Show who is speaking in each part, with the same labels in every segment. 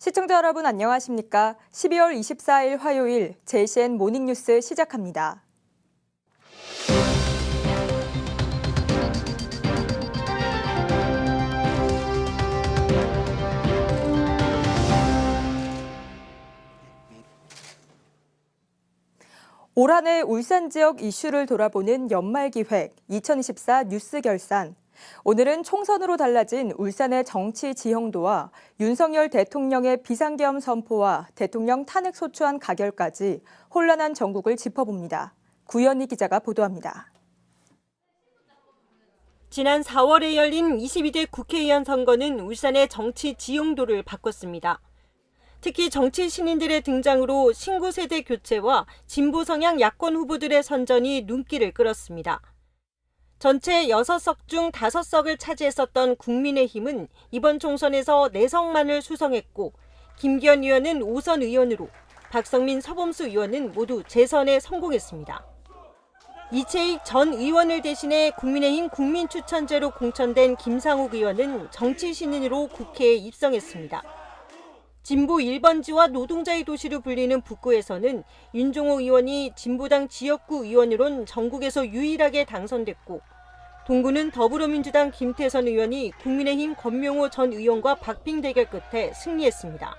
Speaker 1: 시청자 여러분 안녕하십니까? 12월 24일 화요일 JCN 모닝뉴스 시작합니다. 올 한 해 울산 지역 이슈를 돌아보는 연말기획 2024 뉴스 결산. 오늘은 총선으로 달라진 울산의 정치 지형도와 윤석열 대통령의 비상계엄 선포와 대통령 탄핵 소추안 가결까지 혼란한 전국을 짚어봅니다. 구현희 기자가 보도합니다.
Speaker 2: 지난 4월에 열린 22대 국회의원 선거는 울산의 정치 지형도를 바꿨습니다. 특히 정치 신인들의 등장으로 신구 세대 교체와 진보 성향 야권 후보들의 선전이 눈길을 끌었습니다. 전체 6석 중 5석을 차지했었던 국민의힘은 이번 총선에서 4석만을 수성했고 김기현 의원은 5선 의원으로 박성민, 서범수 의원은 모두 재선에 성공했습니다. 이채익 전 의원을 대신해 국민의힘 국민추천제로 공천된 김상욱 의원은 정치 신인으로 국회에 입성했습니다. 진보 1번지와 노동자의 도시로 불리는 북구에서는 윤종호 의원이 진보당 지역구 의원으론 전국에서 유일하게 당선됐고 동구는 더불어민주당 김태선 의원이 국민의힘 권명호 전 의원과 박빙 대결 끝에 승리했습니다.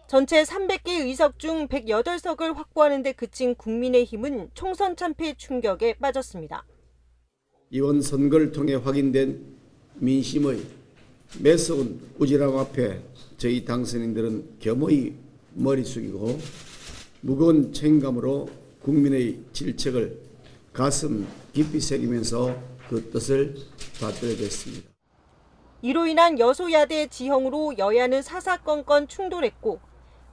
Speaker 2: 전체 300개 의석 중 108석을 확보하는 데 그친 국민의힘은 총선 참패 충격에 빠졌습니다.
Speaker 3: 이번 선거를 통해 확인된 민심의 매서운 우지람 앞에 저희 당선인들은 겸허히 머리 숙이고 무거운 책임감으로 국민의 질책을 가슴 깊이 새기면서 그 뜻을 받들어야 됐습니다.
Speaker 2: 이로 인한 여소야대 지형으로 여야는 사사건건 충돌했고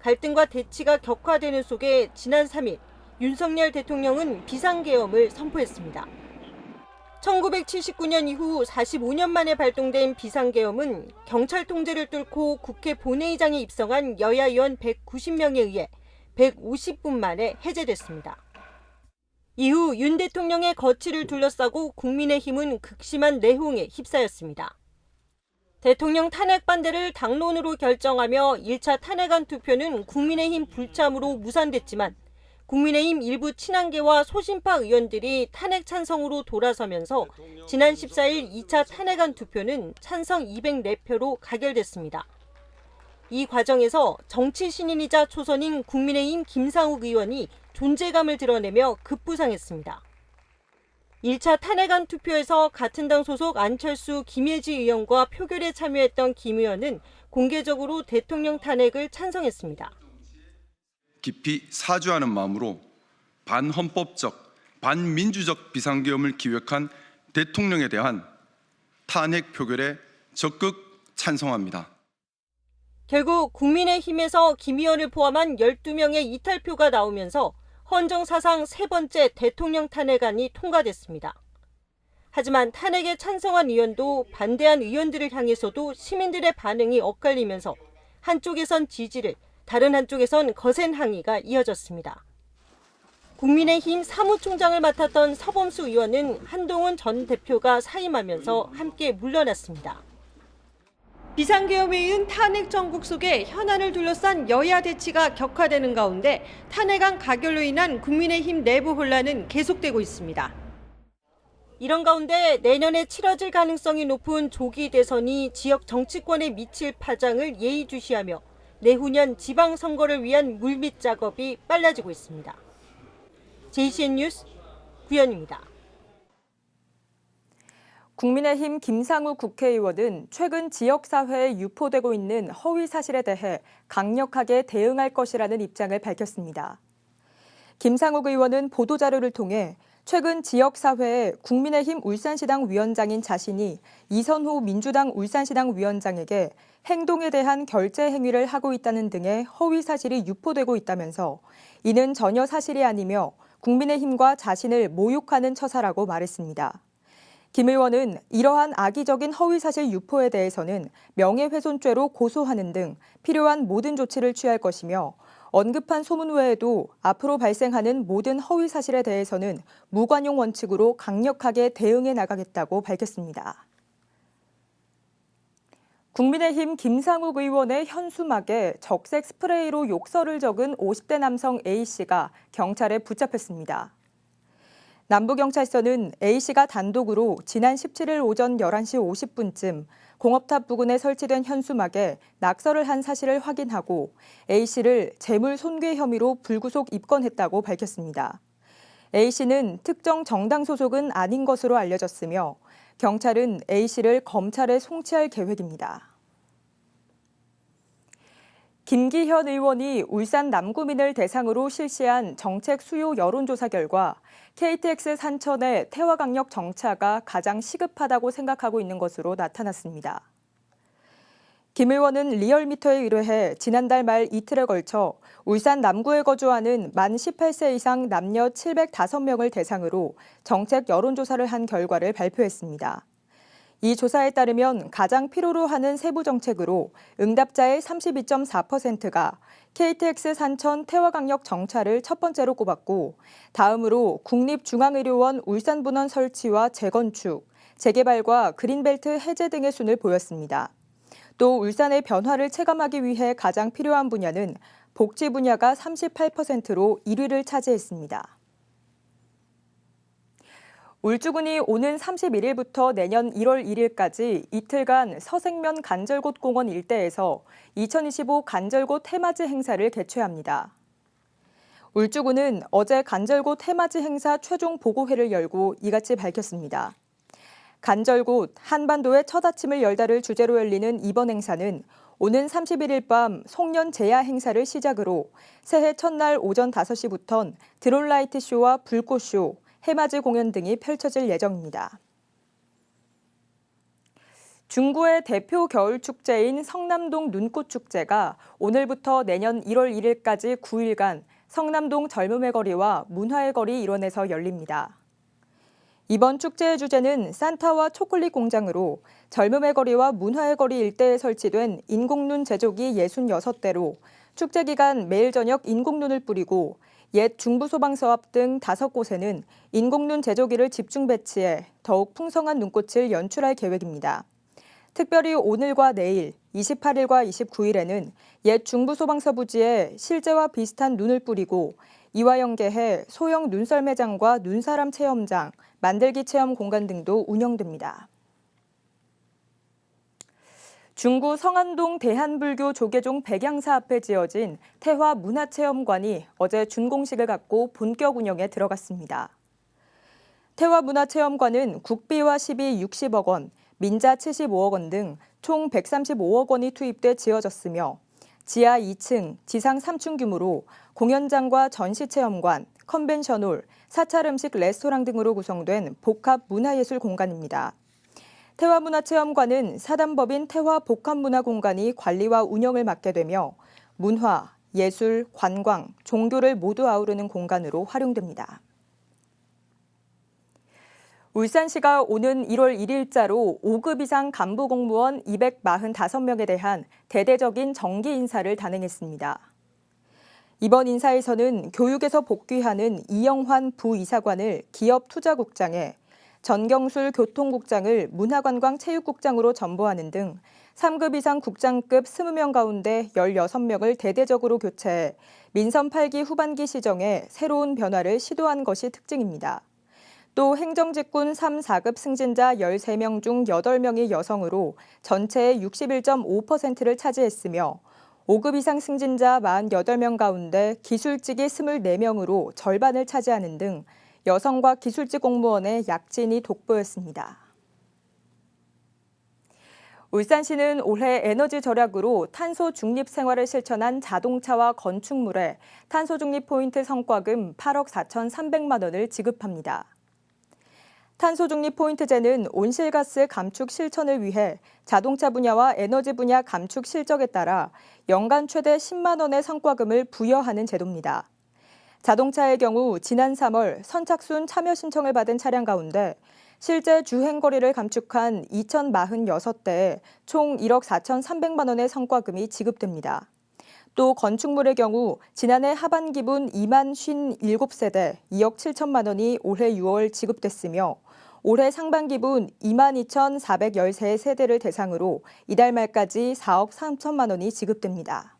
Speaker 2: 갈등과 대치가 격화되는 속에 지난 3일 윤석열 대통령은 비상계엄을 선포했습니다. 1979년 이후 45년 만에 발동된 비상계엄은 경찰 통제를 뚫고 국회 본회의장에 입성한 여야 의원 190명에 의해 150분 만에 해제됐습니다. 이후 윤 대통령의 거취를 둘러싸고 국민의힘은 극심한 내홍에 휩싸였습니다. 대통령 탄핵 반대를 당론으로 결정하며 1차 탄핵안 투표는 국민의힘 불참으로 무산됐지만 국민의힘 일부 친한계와 소신파 의원들이 탄핵 찬성으로 돌아서면서 지난 14일 2차 탄핵안 투표는 찬성 204표로 가결됐습니다. 이 과정에서 정치 신인이자 초선인 국민의힘 김상욱 의원이 존재감을 드러내며 급부상했습니다. 1차 탄핵안 투표에서 같은 당 소속 안철수, 김예지 의원과 표결에 참여했던 김 의원은 공개적으로 대통령 탄핵을 찬성했습니다.
Speaker 4: 깊이 사죄하는 마음으로 반헌법적, 반민주적 비상계엄을 기획한 대통령에 대한 탄핵 표결에 적극 찬성합니다.
Speaker 2: 결국 국민의힘에서 김 의원을 포함한 12명의 이탈표가 나오면서 헌정사상 3번째 대통령 탄핵안이 통과됐습니다. 하지만 탄핵에 찬성한 의원도 반대한 의원들을 향해서도 시민들의 반응이 엇갈리면서 한쪽에선 지지를, 다른 한쪽에선 거센 항의가 이어졌습니다. 국민의힘 사무총장을 맡았던 서범수 의원은 한동훈 전 대표가 사임하면서 함께 물러났습니다. 비상계엄에 이은 탄핵 정국 속에 현안을 둘러싼 여야 대치가 격화되는 가운데 탄핵안 가결로 인한 국민의힘 내부 혼란은 계속되고 있습니다. 이런 가운데 내년에 치러질 가능성이 높은 조기 대선이 지역 정치권에 미칠 파장을 예의주시하며 내후년 지방선거를 위한 물밑 작업이 빨라지고 있습니다. JCN 뉴스 구현입니다.
Speaker 1: 국민의힘 김상욱 국회의원은 최근 지역사회에 유포되고 있는 허위 사실에 대해 강력하게 대응할 것이라는 입장을 밝혔습니다. 김상욱 의원은 보도자료를 통해 최근 지역사회에 국민의힘 울산시당 위원장인 자신이 이선호 민주당 울산시당 위원장에게 행동에 대한 결제 행위를 하고 있다는 등의 허위 사실이 유포되고 있다면서 이는 전혀 사실이 아니며 국민의힘과 자신을 모욕하는 처사라고 말했습니다. 김 의원은 이러한 악의적인 허위사실 유포에 대해서는 명예훼손죄로 고소하는 등 필요한 모든 조치를 취할 것이며 언급한 소문 외에도 앞으로 발생하는 모든 허위사실에 대해서는 무관용 원칙으로 강력하게 대응해 나가겠다고 밝혔습니다. 국민의힘 김상욱 의원의 현수막에 적색 스프레이로 욕설을 적은 50대 남성 A씨가 경찰에 붙잡혔습니다. 남부경찰서는 A씨가 단독으로 지난 17일 오전 11시 50분쯤 공업탑 부근에 설치된 현수막에 낙서를 한 사실을 확인하고 A씨를 재물 손괴 혐의로 불구속 입건했다고 밝혔습니다. A씨는 특정 정당 소속은 아닌 것으로 알려졌으며 경찰은 A씨를 검찰에 송치할 계획입니다. 김기현 의원이 울산 남구민을 대상으로 실시한 정책 수요 여론조사 결과 KTX 산천의 태화강력 정차가 가장 시급하다고 생각하고 있는 것으로 나타났습니다. 김 의원은 리얼미터에 의뢰해 지난달 말 이틀에 걸쳐 울산 남구에 거주하는 만 18세 이상 남녀 705명을 대상으로 정책 여론조사를 한 결과를 발표했습니다. 이 조사에 따르면 가장 필요로 하는 세부 정책으로 응답자의 32.4%가 KTX 산천 태화강력 정차를 첫 번째로 꼽았고 다음으로 국립중앙의료원 울산분원 설치와 재건축, 재개발과 그린벨트 해제 등의 순을 보였습니다. 또 울산의 변화를 체감하기 위해 가장 필요한 분야는 복지 분야가 38%로 1위를 차지했습니다. 울주군이 오는 31일부터 내년 1월 1일까지 이틀간 서생면 간절곶 공원 일대에서 2025 간절곶 해맞이 행사를 개최합니다. 울주군은 어제 간절곶 해맞이 행사 최종 보고회를 열고 이같이 밝혔습니다. 간절곶 한반도의 첫 아침을 열다를 주제로 열리는 이번 행사는 오는 31일 밤 송년 제야 행사를 시작으로 새해 첫날 오전 5시부턴 드론라이트 쇼와 불꽃쇼, 해맞이 공연 등이 펼쳐질 예정입니다. 중구의 대표 겨울 축제인 성남동 눈꽃축제가 오늘부터 내년 1월 1일까지 9일간 성남동 젊음의 거리와 문화의 거리 일원에서 열립니다. 이번 축제의 주제는 산타와 초콜릿 공장으로 젊음의 거리와 문화의 거리 일대에 설치된 인공눈 제조기 66대로 축제 기간 매일 저녁 인공눈을 뿌리고 옛 중부소방서 앞 등 5곳에는 인공눈 제조기를 집중 배치해 더욱 풍성한 눈꽃을 연출할 계획입니다. 특별히 오늘과 내일, 28일과 29일에는 옛 중부소방서 부지에 실제와 비슷한 눈을 뿌리고 이와 연계해 소형 눈썰 매장과 눈사람 체험장, 만들기 체험 공간 등도 운영됩니다. 중구 성안동 대한불교 조계종 백양사 앞에 지어진 태화 문화체험관이 어제 준공식을 갖고 본격 운영에 들어갔습니다. 태화 문화체험관은 국비와 시비 60억 원, 민자 75억 원 등 총 135억 원이 투입돼 지어졌으며 지하 2층, 지상 3층 규모로 공연장과 전시체험관, 컨벤션홀, 사찰 음식 레스토랑 등으로 구성된 복합 문화예술 공간입니다. 태화문화체험관은 사단법인 태화복합문화공간이 관리와 운영을 맡게 되며 문화, 예술, 관광, 종교를 모두 아우르는 공간으로 활용됩니다. 울산시가 오는 1월 1일자로 5급 이상 간부 공무원 245명에 대한 대대적인 정기 인사를 단행했습니다. 이번 인사에서는 교육에서 복귀하는 이영환 부이사관을 기업투자국장에 전경술 교통국장을 문화관광체육국장으로 전보하는 등 3급 이상 국장급 20명 가운데 16명을 대대적으로 교체해 민선 8기 후반기 시정에 새로운 변화를 시도한 것이 특징입니다. 또 행정직군 3, 4급 승진자 13명 중 8명이 여성으로 전체의 61.5%를 차지했으며 5급 이상 승진자 48명 가운데 기술직이 24명으로 절반을 차지하는 등 여성과 기술직 공무원의 약진이 돋보였습니다. 울산시는 올해 에너지 절약으로 탄소 중립 생활을 실천한 자동차와 건축물에 탄소 중립 포인트 성과금 8억 4,300만 원을 지급합니다. 탄소 중립 포인트제는 온실가스 감축 실천을 위해 자동차 분야와 에너지 분야 감축 실적에 따라 연간 최대 10만 원의 성과금을 부여하는 제도입니다. 자동차의 경우 지난 3월 선착순 참여 신청을 받은 차량 가운데 실제 주행거리를 감축한 2,046대에 총 1억 4,300만 원의 성과금이 지급됩니다. 또 건축물의 경우 지난해 하반기분 2만 57세대 2억 7천만 원이 올해 6월 지급됐으며 올해 상반기분 22,413세대를 대상으로 이달 말까지 4억 3천만 원이 지급됩니다.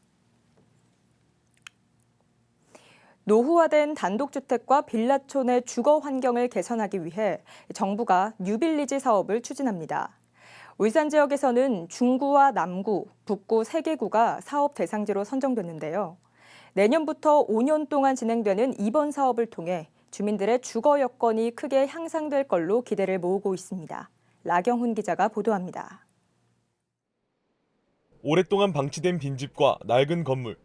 Speaker 1: 노후화된 단독주택과 빌라촌의 주거 환경을 개선하기 위해 정부가 뉴빌리지 사업을 추진합니다. 울산 지역에서는 중구와 남구, 북구 3개구가 사업 대상지로 선정됐는데요. 내년부터 5년 동안 진행되는 이번 사업을 통해 주민들의 주거 여건이 크게 향상될 걸로 기대를 모으고 있습니다. 라경훈 기자가 보도합니다.
Speaker 5: 오랫동안 방치된 빈집과 낡은 건물,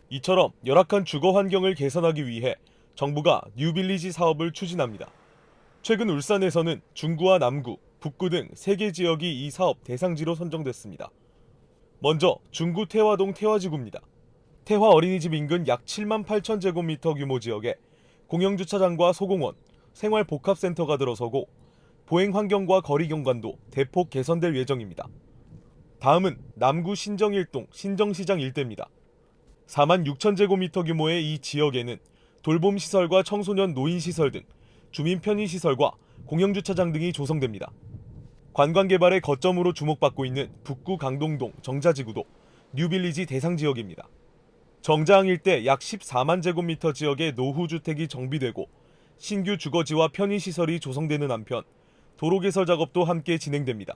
Speaker 5: 이처럼 열악한 주거 환경을 개선하기 위해 정부가 뉴빌리지 사업을 추진합니다. 최근 울산에서는 중구와 남구, 북구 등 3개 지역이 이 사업 대상지로 선정됐습니다. 먼저 중구 태화동 태화지구입니다. 태화 어린이집 인근 약 7만 8천 제곱미터 규모 지역에 공영주차장과 소공원, 생활복합센터가 들어서고 보행 환경과 거리 경관도 대폭 개선될 예정입니다. 다음은 남구 신정일동 신정시장 일대입니다. 4만 6천 제곱미터 규모의 이 지역에는 돌봄시설과 청소년 노인시설 등 주민 편의시설과 공영주차장 등이 조성됩니다. 관광개발의 거점으로 주목받고 있는 북구 강동동 정자지구도 뉴빌리지 대상 지역입니다. 정자항 일대 약 14만 제곱미터 지역의 노후주택이 정비되고 신규 주거지와 편의시설이 조성되는 한편 도로 개설 작업도 함께 진행됩니다.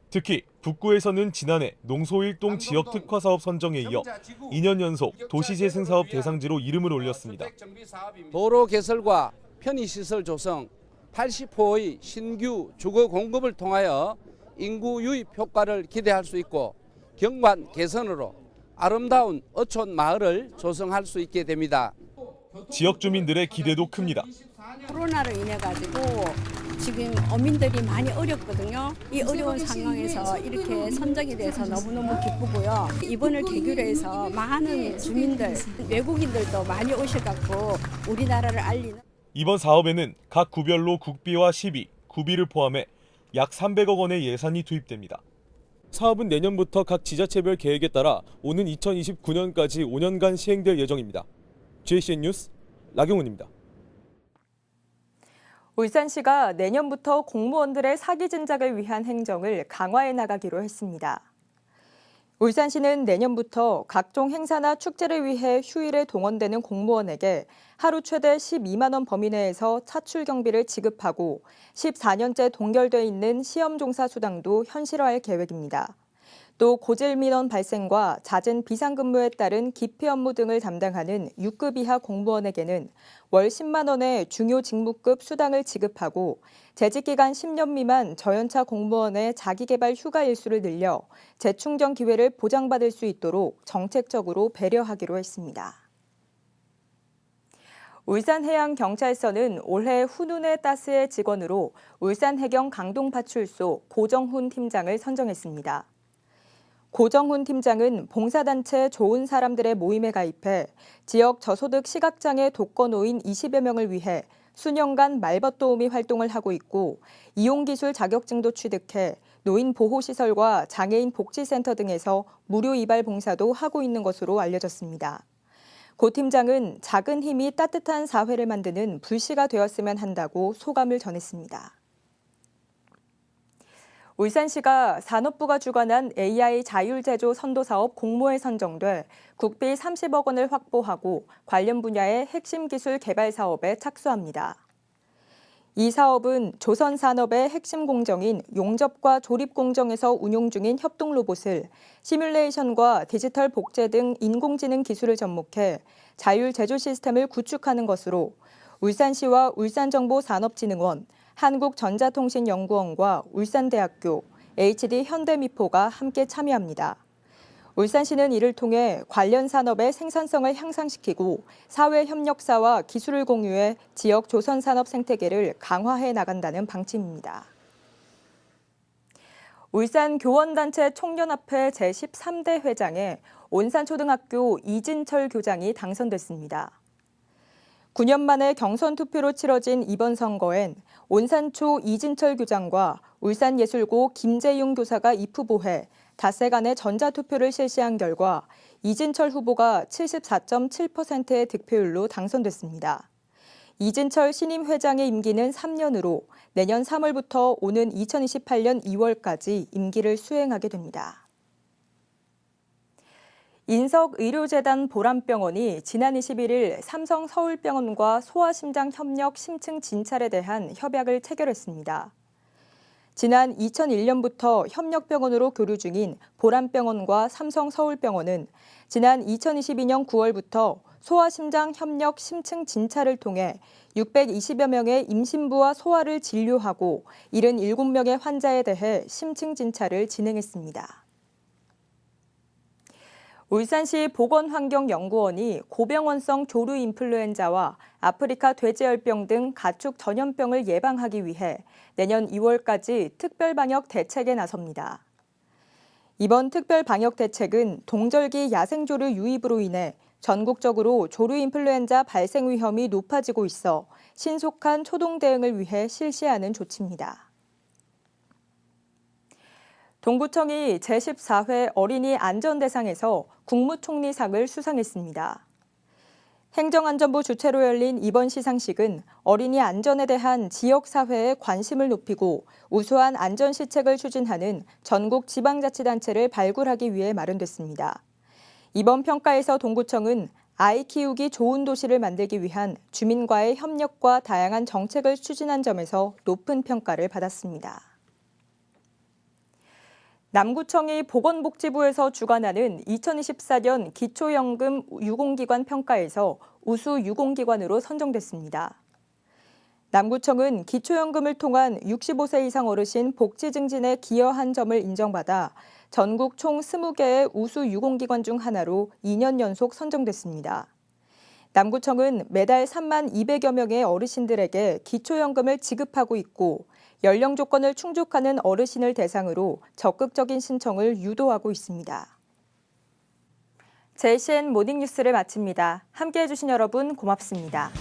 Speaker 5: 특히 북구에서는 지난해 농소 1동 지역 특화 사업 선정에 이어 2년 연속 도시재생 사업 대상지로 이름을 올렸습니다.
Speaker 6: 도로 개설과 편의시설 조성, 80호의 신규 주거 공급을 통하여 인구 유입 효과를 기대할 수 있고 경관 개선으로 아름다운 어촌 마을을 조성할 수 있게 됩니다.
Speaker 5: 지역 주민들의 기대도 큽니다.
Speaker 7: 코로나로 인해 가지고 지금 어민들이 많이 어렵거든요. 이 어려운 상황에서 이렇게 선정이 돼서 너무너무 기쁘고요. 이번을 계기로 해서 많은 주민들, 외국인들도 많이 오셔갖고 우리나라를 알리는.
Speaker 5: 이번 사업에는 각 구별로 국비와 시비, 구비를 포함해 약 300억 원의 예산이 투입됩니다. 사업은 내년부터 각 지자체별 계획에 따라 오는 2029년까지 5년간 시행될 예정입니다. JCN 뉴스 라경훈입니다.
Speaker 1: 울산시가 내년부터 공무원들의 사기 진작을 위한 행정을 강화해 나가기로 했습니다. 울산시는 내년부터 각종 행사나 축제를 위해 휴일에 동원되는 공무원에게 하루 최대 12만 원 범위 내에서 차출 경비를 지급하고 14년째 동결돼 있는 시험 종사 수당도 현실화할 계획입니다. 또 고질 민원 발생과 잦은 비상근무에 따른 기피 업무 등을 담당하는 6급 이하 공무원에게는 월 10만 원의 중요 직무급 수당을 지급하고 재직기간 10년 미만 저연차 공무원의 자기개발 휴가 일수를 늘려 재충전 기회를 보장받을 수 있도록 정책적으로 배려하기로 했습니다. 울산해양경찰서는 올해 훈훈의 따스의 직원으로 울산해경 강동파출소 고정훈 팀장을 선정했습니다. 고정훈 팀장은 봉사단체 좋은 사람들의 모임에 가입해 지역 저소득 시각장애 독거노인 20여 명을 위해 수년간 말벗 도우미 활동을 하고 있고 이용기술 자격증도 취득해 노인 보호시설과 장애인 복지센터 등에서 무료 이발 봉사도 하고 있는 것으로 알려졌습니다. 고 팀장은 작은 힘이 따뜻한 사회를 만드는 불씨가 되었으면 한다고 소감을 전했습니다. 울산시가 산업부가 주관한 AI 자율제조 선도사업 공모에 선정돼 국비 30억 원을 확보하고 관련 분야의 핵심 기술 개발 사업에 착수합니다. 이 사업은 조선산업의 핵심 공정인 용접과 조립 공정에서 운용 중인 협동 로봇을 시뮬레이션과 디지털 복제 등 인공지능 기술을 접목해 자율제조 시스템을 구축하는 것으로 울산시와 울산정보산업진흥원, 한국전자통신연구원과 울산대학교, HD현대미포가 함께 참여합니다. 울산시는 이를 통해 관련 산업의 생산성을 향상시키고 사회협력사와 기술을 공유해 지역 조선산업 생태계를 강화해 나간다는 방침입니다. 울산교원단체 총연합회 제13대 회장에 온산초등학교 이진철 교장이 당선됐습니다. 9년 만에 경선 투표로 치러진 이번 선거엔 온산초 이진철 교장과 울산예술고 김재용 교사가 입후보해 닷새간의 전자투표를 실시한 결과 이진철 후보가 74.7%의 득표율로 당선됐습니다. 이진철 신임 회장의 임기는 3년으로 내년 3월부터 오는 2028년 2월까지 임기를 수행하게 됩니다. 인석의료재단 보람병원이 지난 21일 삼성서울병원과 소아심장협력 심층 진찰에 대한 협약을 체결했습니다. 지난 2001년부터 협력병원으로 교류 중인 보람병원과 삼성서울병원은 지난 2022년 9월부터 소아심장협력 심층 진찰을 통해 620여 명의 임신부와 소아를 진료하고 77명의 환자에 대해 심층 진찰을 진행했습니다. 울산시 보건환경연구원이 고병원성 조류인플루엔자와 아프리카 돼지열병 등 가축 전염병을 예방하기 위해 내년 2월까지 특별방역 대책에 나섭니다. 이번 특별방역 대책은 동절기 야생조류 유입으로 인해 전국적으로 조류인플루엔자 발생 위험이 높아지고 있어 신속한 초동 대응을 위해 실시하는 조치입니다. 동구청이 제14회 어린이 안전대상에서 국무총리상을 수상했습니다. 행정안전부 주최로 열린 이번 시상식은 어린이 안전에 대한 지역사회의 관심을 높이고 우수한 안전시책을 추진하는 전국 지방자치단체를 발굴하기 위해 마련됐습니다. 이번 평가에서 동구청은 아이 키우기 좋은 도시를 만들기 위한 주민과의 협력과 다양한 정책을 추진한 점에서 높은 평가를 받았습니다. 남구청이 보건복지부에서 주관하는 2024년 기초연금 유공기관 평가에서 우수 유공기관으로 선정됐습니다. 남구청은 기초연금을 통한 65세 이상 어르신 복지 증진에 기여한 점을 인정받아 전국 총 20개의 우수 유공기관 중 하나로 2년 연속 선정됐습니다. 남구청은 매달 3만 200여 명의 어르신들에게 기초연금을 지급하고 있고 연령 조건을 충족하는 어르신을 대상으로 적극적인 신청을 유도하고 있습니다. JCN 모닝뉴스를 마칩니다. 함께해 주신 여러분 고맙습니다.